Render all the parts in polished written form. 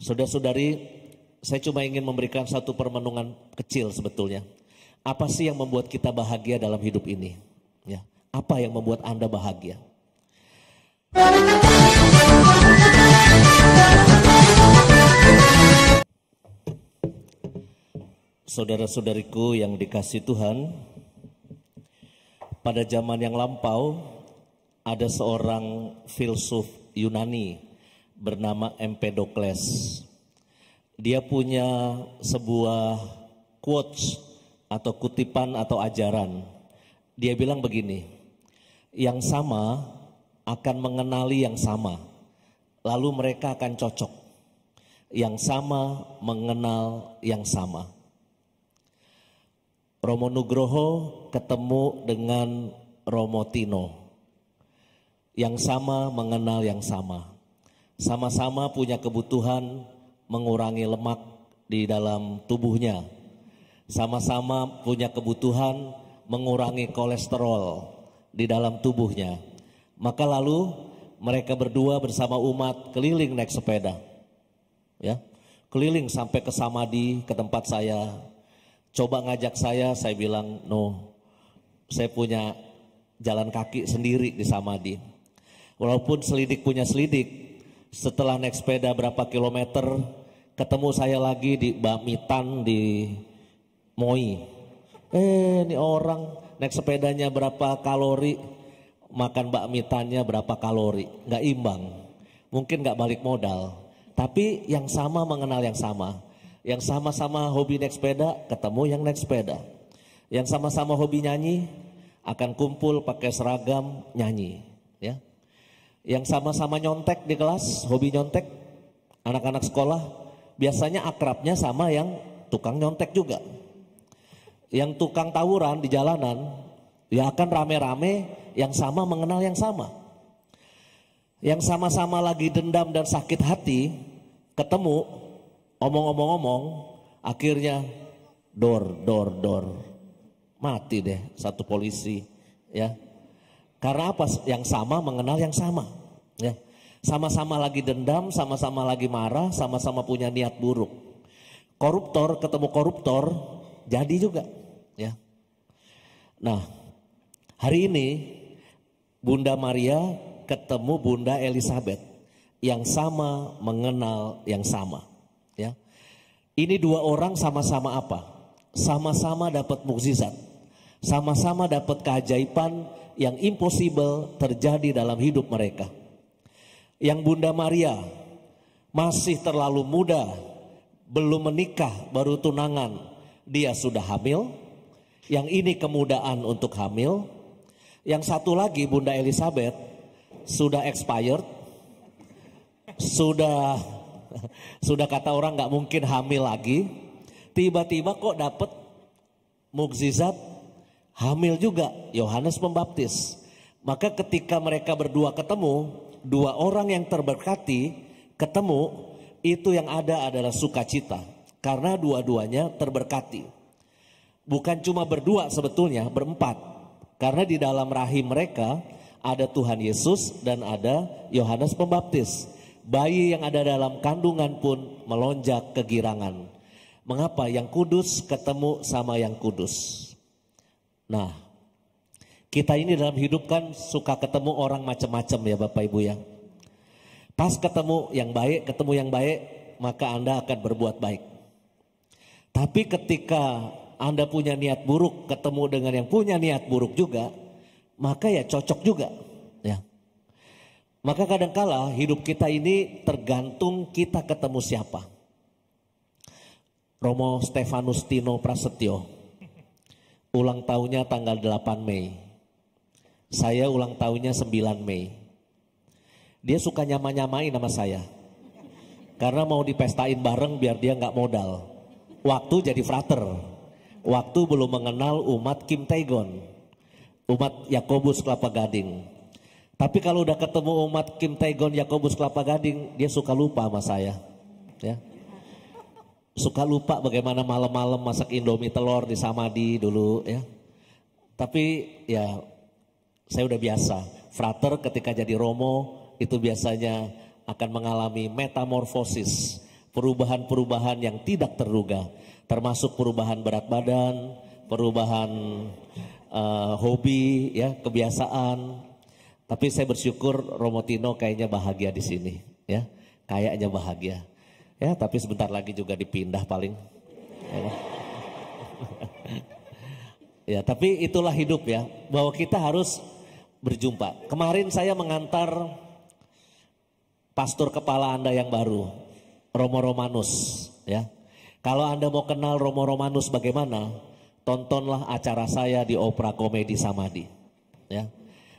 Saudara-saudari, saya cuma ingin memberikan satu permenungan kecil sebetulnya. Apa sih yang membuat kita bahagia dalam hidup ini? Ya, apa yang membuat Anda bahagia? Saudara-saudariku yang dikasihi Tuhan, pada zaman yang lampau ada seorang filsuf Yunani bernama Empedokles. Dia punya sebuah quotes atau kutipan atau ajaran. Dia bilang begini, yang sama akan mengenali yang sama, lalu mereka akan cocok. Yang sama mengenal yang sama. Romo Nugroho ketemu dengan Romo Tino. Yang sama mengenal yang sama. Sama-sama punya kebutuhan mengurangi lemak di dalam tubuhnya. Sama-sama punya kebutuhan mengurangi kolesterol di dalam tubuhnya. Maka lalu mereka berdua bersama umat keliling naik sepeda. Ya, keliling sampai ke Samadhi, ke tempat saya. Coba ngajak saya bilang no, saya punya jalan kaki sendiri di Samadhi. Walaupun selidik punya selidik, setelah naik sepeda berapa kilometer, ketemu saya lagi di Bamitan di Moi. Ini orang naik sepedanya berapa kalori, makan bakmitannya berapa kalori, nggak imbang. Mungkin nggak balik modal, tapi yang sama mengenal yang sama. Yang sama-sama hobi naik sepeda, ketemu yang naik sepeda. Yang sama-sama hobi nyanyi, akan kumpul pakai seragam nyanyi. Ya. Yang sama-sama nyontek di kelas, hobi nyontek, anak-anak sekolah, biasanya akrabnya sama yang tukang nyontek juga. Yang tukang tawuran di jalanan, ya akan rame-rame yang sama mengenal yang sama. Yang sama-sama lagi dendam dan sakit hati, ketemu, omong-omong-omong, akhirnya dor. Mati deh satu polisi, ya. Karena apa? Yang sama mengenal yang sama, ya. Sama-sama lagi dendam, sama-sama lagi marah, sama-sama punya niat buruk. Koruptor ketemu koruptor, jadi juga, ya. Nah, hari ini Bunda Maria ketemu Bunda Elizabeth, yang sama mengenal yang sama, ya. Ini dua orang sama-sama apa? Sama-sama dapat mukjizat, sama-sama dapat keajaiban yang impossible terjadi dalam hidup mereka. Yang Bunda Maria masih terlalu muda, belum menikah, baru tunangan, dia sudah hamil. Yang ini kemudaan untuk hamil. Yang satu lagi Bunda Elizabeth sudah expired, sudah kata orang nggak mungkin hamil lagi. Tiba-tiba kok dapat mukjizat hamil juga, Yohanes Pembaptis. Maka ketika mereka berdua ketemu, dua orang yang terberkati ketemu, itu yang ada adalah sukacita. Karena dua-duanya terberkati. Bukan cuma berdua sebetulnya, berempat. Karena di dalam rahim mereka ada Tuhan Yesus dan ada Yohanes Pembaptis. Bayi yang ada dalam kandungan pun melonjak kegirangan. Mengapa? Yang kudus ketemu sama yang kudus. Nah, kita ini dalam hidup kan suka ketemu orang macam-macam ya Bapak Ibu ya. Pas ketemu yang baik, maka Anda akan berbuat baik. Tapi ketika Anda punya niat buruk, ketemu dengan yang punya niat buruk juga, maka ya cocok juga, ya. Maka kadangkala hidup kita ini tergantung kita ketemu siapa. Romo Stefanus Tino Prasetyo ulang tahunnya tanggal 8 Mei. Saya ulang tahunnya 9 Mei. Dia suka nyama-nyamain sama saya. Karena mau dipestain bareng biar dia nggak modal. Waktu jadi frater. Waktu belum mengenal umat Kim Tae-gon. Umat Yakobus Kelapa Gading. Tapi kalau udah ketemu umat Kim Tae-gon Yakobus Kelapa Gading, dia suka lupa sama saya. Ya. Suka lupa bagaimana malam-malam masak Indomie telur di Samadhi dulu ya. Tapi ya saya udah biasa. Frater ketika jadi Romo itu biasanya akan mengalami metamorfosis. perubahan-perubahan yang tidak terduga, termasuk perubahan berat badan, perubahan hobi, ya, kebiasaan. Tapi saya bersyukur Romo Tino kayaknya bahagia di sini, ya, kayaknya bahagia, ya. Tapi sebentar lagi juga dipindah paling. Ya. Ya, tapi itulah hidup ya, bahwa kita harus berjumpa. Kemarin saya mengantar pastor kepala Anda yang baru, Romo Romanus, ya. Kalau Anda mau kenal Romo Romanus bagaimana, tontonlah acara saya di Opera Komedi Samadhi, ya.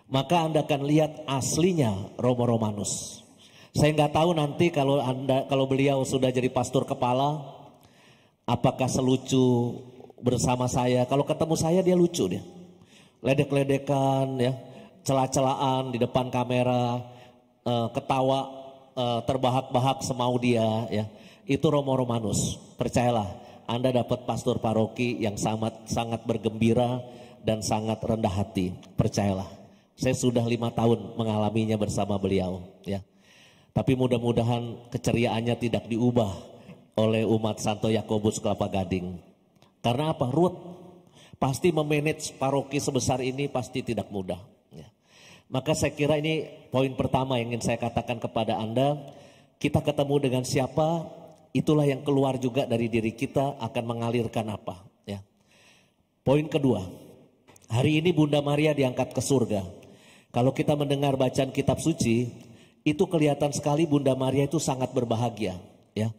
Maka Anda akan lihat aslinya Romo Romanus. Saya nggak tahu nanti kalau beliau sudah jadi pastor kepala, apakah selucu bersama saya. Kalau ketemu saya dia lucu dia, ledek-ledekan, ya, celah-celahan di depan kamera, ketawa terbahak-bahak semau dia, ya. Itu Romo Romanus. Percayalah, Anda dapat pastor paroki yang sangat bergembira dan sangat rendah hati. Percayalah, saya sudah 5 tahun mengalaminya bersama beliau, ya. Tapi mudah-mudahan keceriaannya tidak diubah oleh umat Santo Yakobus Kelapa Gading. Karena apa? Ruwet. Pasti memanage paroki sebesar ini pasti tidak mudah, ya. Maka saya kira ini poin pertama yang ingin saya katakan kepada Anda. Kita ketemu dengan siapa, itulah yang keluar juga dari diri kita akan mengalirkan apa, ya. Poin kedua, hari ini Bunda Maria diangkat ke surga. Kalau kita mendengar bacaan kitab suci, itu kelihatan sekali Bunda Maria itu sangat berbahagia, ya.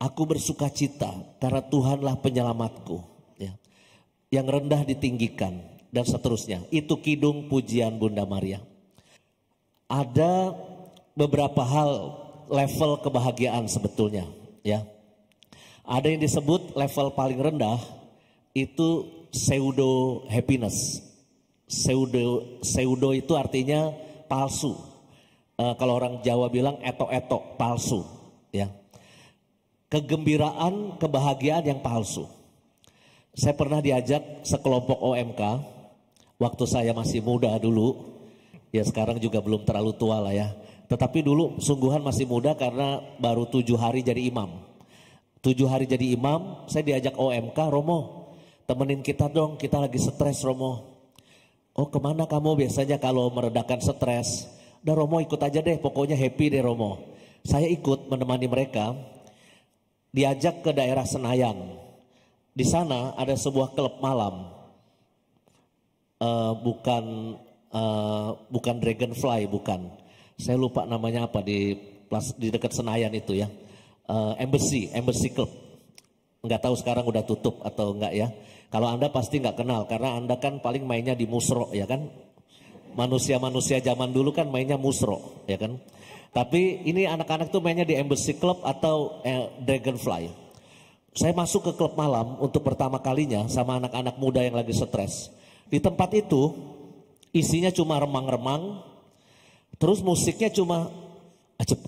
Aku bersuka cita karena Tuhanlah penyelamatku, ya. Yang rendah ditinggikan dan seterusnya. Itu kidung pujian Bunda Maria. Ada beberapa hal level kebahagiaan sebetulnya, ya. Ada yang disebut level paling rendah itu pseudo happiness. Pseudo itu artinya palsu. Kalau orang Jawa bilang etok-etok, palsu, ya. Kegembiraan, kebahagiaan yang palsu. Saya pernah diajak sekelompok OMK waktu saya masih muda dulu. Ya sekarang juga belum terlalu tua lah ya. Tetapi dulu sungguhan masih muda karena baru 7 hari jadi imam. 7 hari jadi imam, saya diajak OMK, Romo temenin kita dong, kita lagi stres Romo. Oh kemana kamu biasanya kalau meredakan stres? Udah Romo ikut aja deh, pokoknya happy deh Romo. Saya ikut menemani mereka. Diajak ke daerah Senayan. Di sana ada sebuah klub malam. Bukan Dragonfly, bukan. Saya lupa namanya apa di dekat Senayan itu ya. Embassy Club. Enggak tahu sekarang udah tutup atau enggak ya. Kalau Anda pasti enggak kenal karena Anda kan paling mainnya di musro ya kan. Manusia-manusia zaman dulu kan mainnya musro ya kan. Tapi ini anak-anak tuh mainnya di Embassy Club atau Dragonfly. Saya masuk ke klub malam untuk pertama kalinya sama anak-anak muda yang lagi stres. Di tempat itu isinya cuma remang-remang. Terus musiknya cuma ajep.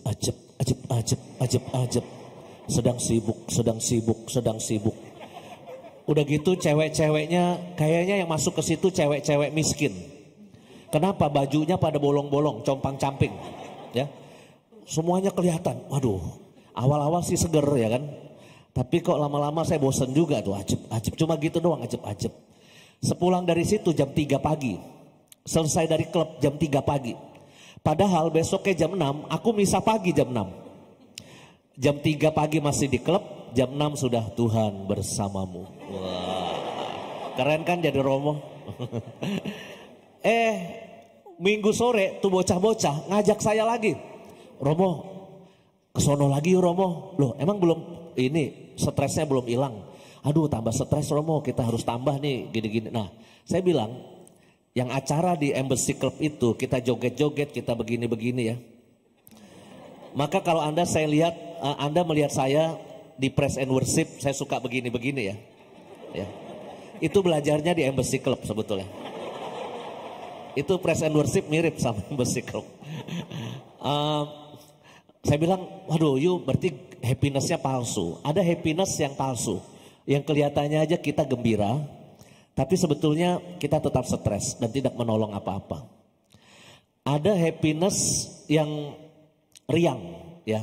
Sedang sibuk. Udah gitu cewek-ceweknya kayaknya yang masuk ke situ cewek-cewek miskin. Kenapa? Bajunya pada bolong-bolong, compang-camping. Ya. Semuanya kelihatan, waduh, awal-awal sih seger ya kan. Tapi kok lama-lama saya bosen juga tuh, ajep, cuma gitu doang, ajep. Sepulang dari situ jam 3 pagi, selesai dari klub jam 3 pagi. Padahal besoknya jam 6, aku misa pagi jam 6. Jam 3 pagi masih di klub, jam 6 sudah Tuhan bersamamu. Wah, keren kan jadi Romo. Minggu sore tuh bocah-bocah ngajak saya lagi. Romo, kesono lagi yuk Romo. Loh emang belum ini stresnya belum hilang. Aduh tambah stres Romo, kita harus tambah nih gini-gini. Nah saya bilang yang acara di Embassy Club itu kita joget-joget, kita begini-begini ya. Maka kalau Anda melihat saya di Praise and Worship, saya suka begini-begini ya. Ya. Itu belajarnya di Embassy Club sebetulnya. Itu Praise and Worship mirip sama Embassy Club. Saya bilang, waduh yuk berarti happinessnya palsu. Ada happiness yang palsu. Yang kelihatannya aja kita gembira. Tapi sebetulnya kita tetap stres dan tidak menolong apa-apa. Ada happiness yang riang ya.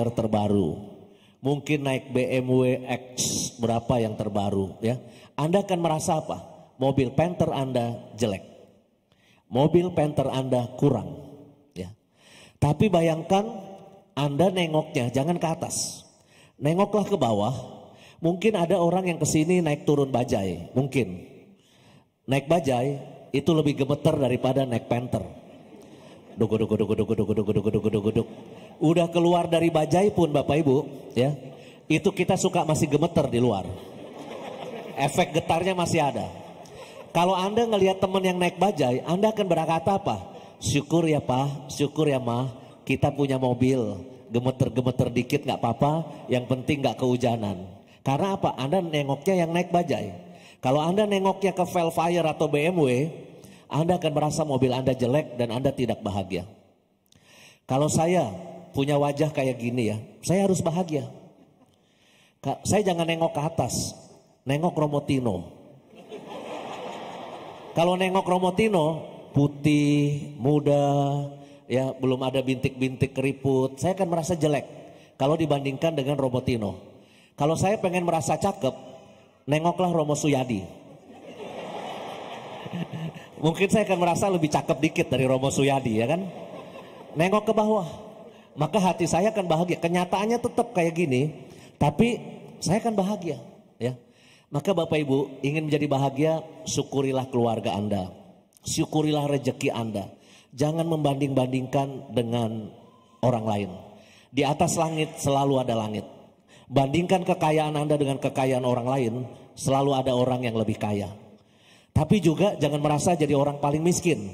Velfire terbaru, mungkin naik BMW X berapa yang terbaru ya. Anda akan merasa apa? Mobil Panther Anda jelek. Mobil Panther Anda kurang ya. Tapi bayangkan Anda nengoknya jangan ke atas. Nengoklah ke bawah. Mungkin ada orang yang kesini naik turun bajai, mungkin. Naik bajai itu lebih gemeter daripada naik Panther. Duk. Udah keluar dari bajai pun Bapak Ibu ya, itu kita suka masih gemeter di luar. Efek getarnya masih ada. Kalau Anda ngelihat teman yang naik bajai, Anda akan berkata apa? Syukur ya Pak, syukur ya Ma, kita punya mobil. Gemeter-gemeter dikit gak apa-apa, yang penting gak kehujanan. Karena apa? Anda nengoknya yang naik bajai. Kalau Anda nengoknya ke Velfire atau BMW, Anda akan merasa mobil Anda jelek dan Anda tidak bahagia. Kalau saya punya wajah kayak gini ya, saya harus bahagia. Saya jangan nengok ke atas, nengok Romotino. Kalau nengok Romotino, putih, muda, ya belum ada bintik-bintik keriput, saya akan merasa jelek kalau dibandingkan dengan Romotino. Kalau saya pengen merasa cakep, nengoklah Romo Suyadi. Mungkin saya akan merasa lebih cakep dikit dari Romo Suyadi ya kan. Nengok ke bawah, maka hati saya akan bahagia. Kenyataannya tetap kayak gini, tapi saya akan bahagia ya. Maka Bapak Ibu ingin menjadi bahagia, syukurilah keluarga Anda. Syukurilah rejeki Anda. Jangan membanding-bandingkan dengan orang lain. Di atas langit selalu ada langit. Bandingkan kekayaan Anda dengan kekayaan orang lain, selalu ada orang yang lebih kaya. Tapi juga jangan merasa jadi orang paling miskin.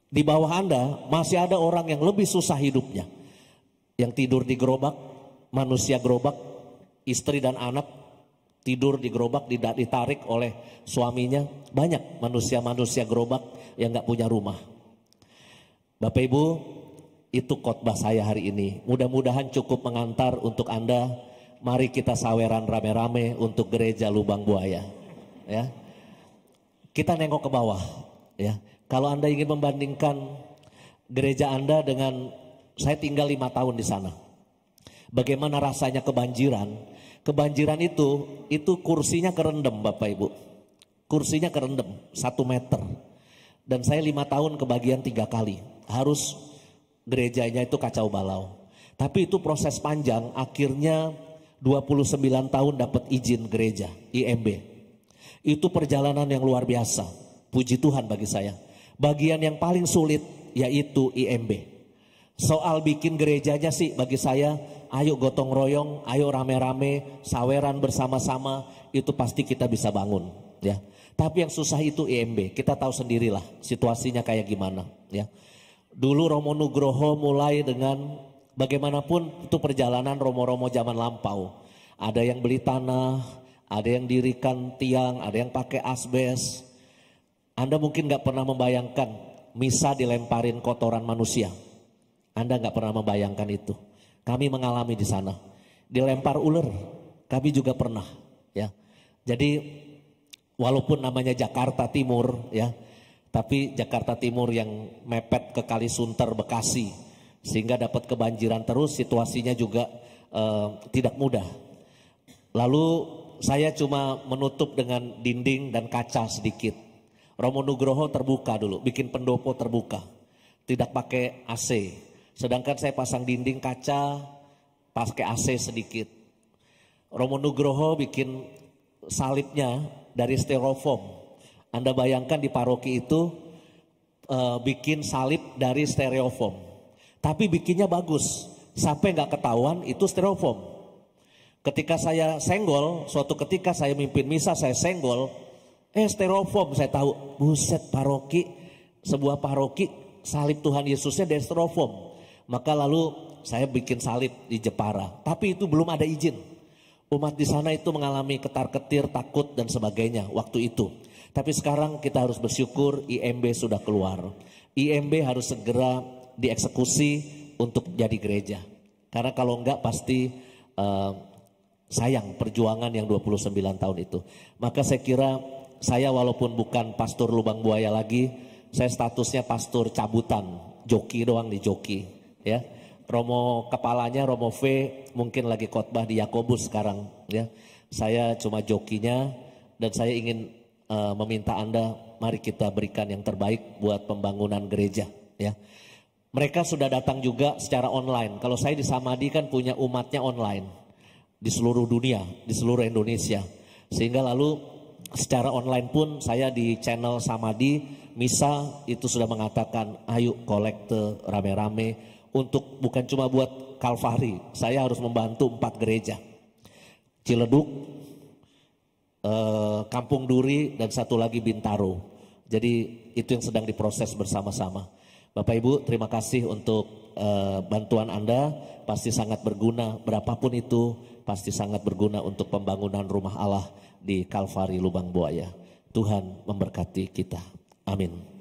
Di bawah Anda masih ada orang yang lebih susah hidupnya. Yang tidur di gerobak, manusia gerobak, istri dan anak tidur di gerobak, ditarik oleh suaminya. Banyak manusia-manusia gerobak yang gak punya rumah. Bapak Ibu, itu khotbah saya hari ini. Mudah-mudahan cukup mengantar untuk Anda. Mari kita saweran rame-rame untuk gereja Lubang Buaya. Ya. Kita nengok ke bawah. Ya. Kalau Anda ingin membandingkan gereja Anda dengan saya tinggal 5 tahun di sana. Bagaimana rasanya kebanjiran? Kebanjiran itu kursinya kerendam Bapak Ibu. Kursinya kerendam 1 meter. Dan saya 5 tahun kebagian 3 kali. Harus gerejanya itu kacau balau. Tapi itu proses panjang, akhirnya 29 tahun dapat izin gereja, IMB. Itu perjalanan yang luar biasa, puji Tuhan bagi saya. Bagian yang paling sulit yaitu IMB. Soal bikin gerejanya sih bagi saya, ayo gotong royong, ayo rame-rame, saweran bersama-sama, itu pasti kita bisa bangun. Ya. Tapi yang susah itu IMB, kita tahu sendirilah situasinya kayak gimana. Ya. Dulu Romo Nugroho mulai dengan bagaimanapun itu perjalanan romo-romo zaman lampau. Ada yang beli tanah, ada yang dirikan tiang, ada yang pakai asbes. Anda mungkin gak pernah membayangkan misa dilemparin kotoran manusia. Anda gak pernah membayangkan itu. Kami mengalami di sana. Dilempar ular, kami juga pernah. Ya, jadi walaupun namanya Jakarta Timur, ya, tapi Jakarta Timur yang mepet ke Kalisunter, Bekasi, sehingga dapat kebanjiran terus, situasinya juga tidak mudah. Lalu saya cuma menutup dengan dinding dan kaca sedikit. Romo Nugroho terbuka dulu, bikin pendopo terbuka, tidak pakai AC. Sedangkan saya pasang dinding kaca, pakai AC sedikit. Romo Nugroho bikin salibnya dari styrofoam. Anda bayangkan di paroki itu bikin salib dari styrofoam. Tapi bikinnya bagus, sampai nggak ketahuan itu styrofoam. Ketika saya senggol, suatu ketika saya mimpin misa, saya senggol, styrofoam, saya tahu, buset, paroki, sebuah paroki salib Tuhan Yesusnya dari styrofoam. Maka lalu saya bikin salib di Jepara, tapi itu belum ada izin. Umat di sana itu mengalami ketar-ketir, takut dan sebagainya waktu itu. Tapi sekarang kita harus bersyukur IMB sudah keluar. IMB harus segera dieksekusi untuk jadi gereja. Karena kalau enggak pasti sayang perjuangan yang 29 tahun itu. Maka saya kira saya walaupun bukan pastor Lubang Buaya lagi, saya statusnya pastor cabutan, joki doang di joki. Ya, Romo kepalanya Romo V mungkin lagi khotbah di Yakobus sekarang. Ya, saya cuma jokinya dan saya ingin meminta Anda, mari kita berikan yang terbaik buat pembangunan gereja. Ya, mereka sudah datang juga secara online. Kalau saya di Samadi kan punya umatnya online di seluruh dunia, di seluruh Indonesia. Sehingga lalu secara online pun saya di channel Samadi Misa itu sudah mengatakan, ayo kolekte rame-rame untuk bukan cuma buat Kalvari. Saya harus membantu 4 gereja, Ciledug, Kampung Duri, dan satu lagi Bintaro. Jadi itu yang sedang diproses bersama-sama. Bapak Ibu, terima kasih untuk bantuan Anda, pasti sangat berguna. Berapapun itu pasti sangat berguna untuk pembangunan rumah Allah di Kalvari Lubang Buaya. Tuhan memberkati kita. Amin.